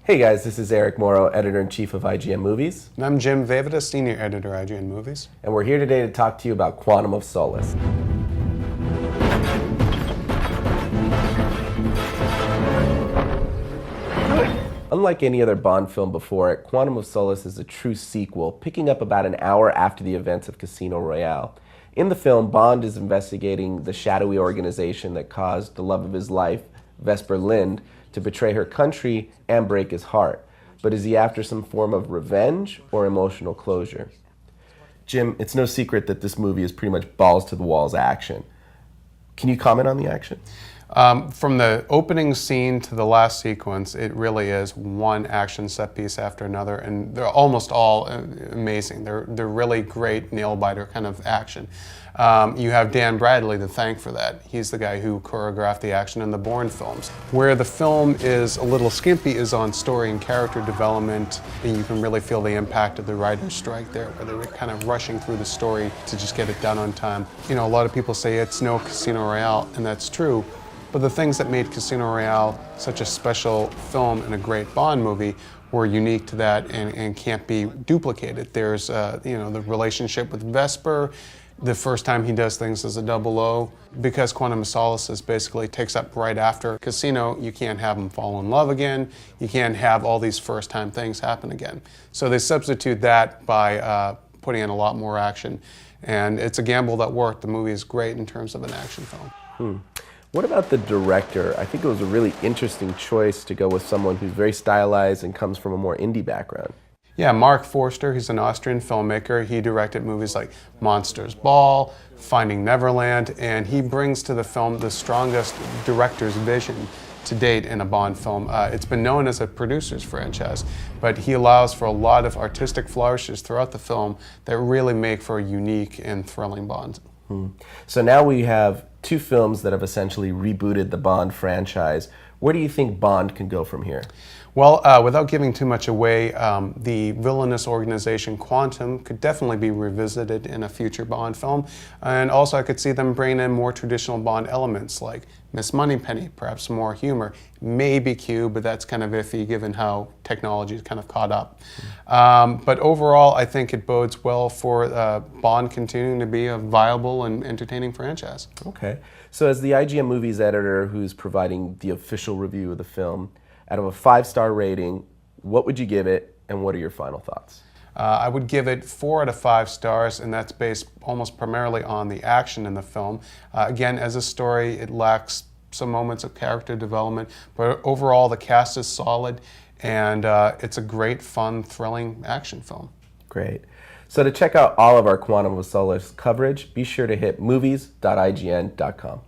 Hey guys, this is Eric Morrow, Editor-in-Chief of IGN Movies. And I'm Jim Vejvoda, Senior Editor, IGN Movies. And we're here today to talk to you about Quantum of Solace. Unlike any other Bond film before it, Quantum of Solace is a true sequel, picking up about an hour after the events of Casino Royale. In the film, Bond is investigating the shadowy organization that caused the love of his life, Vesper Lynd, to betray her country and break his heart. But is he after some form of revenge or emotional closure? Jim, it's no secret that this movie is pretty much balls to the walls action. Can you comment on the action? From the opening scene to the last sequence, it really is one action set piece after another, and they're almost all amazing. They're really great nail-biter kind of action. You have Dan Bradley to thank for that. He's the guy who choreographed the action in the Bourne films. Where the film is a little skimpy is on story and character development, and you can really feel the impact of the writer's strike there, where they were kind of rushing through the story to just get it done on time. You know, a lot of people say it's no Casino Royale, and that's true. But the things that made Casino Royale such a special film and a great Bond movie were unique to that and can't be duplicated. There's, the relationship with Vesper, the first time he does things as a 00. Because Quantum of Solace is basically takes up right after Casino, you can't have him fall in love again. You can't have all these first-time things happen again. So they substitute that by putting in a lot more action. And it's a gamble that worked. The movie is great in terms of an action film. What about the director? I think it was a really interesting choice to go with someone who's very stylized and comes from a more indie background. Yeah, Mark Forster, he's an Austrian filmmaker. He directed movies like Monsters Ball, Finding Neverland, and he brings to the film the strongest director's vision to date in a Bond film. It's been known as a producer's franchise, but he allows for a lot of artistic flourishes throughout the film that really make for a unique and thrilling Bond. So now we have two films that have essentially rebooted the Bond franchise. Where do you think Bond can go from here? Well, without giving too much away, the villainous organization Quantum could definitely be revisited in a future Bond film. And also I could see them bringing in more traditional Bond elements like Miss Moneypenny, perhaps more humor, maybe Q, but that's kind of iffy given how technology is kind of caught up. But overall, I think it bodes well for Bond continuing to be a viable and entertaining franchise. Okay. So as the IGN Movies editor who's providing the official review of the film, out of a 5-star rating, what would you give it, and what are your final thoughts? I would give it 4 out of 5 stars, and that's based almost primarily on the action in the film. Again, as a story, it lacks some moments of character development, but overall the cast is solid, and it's a great, fun, thrilling action film. Great. So to check out all of our Quantum of Solace coverage, be sure to hit movies.ign.com.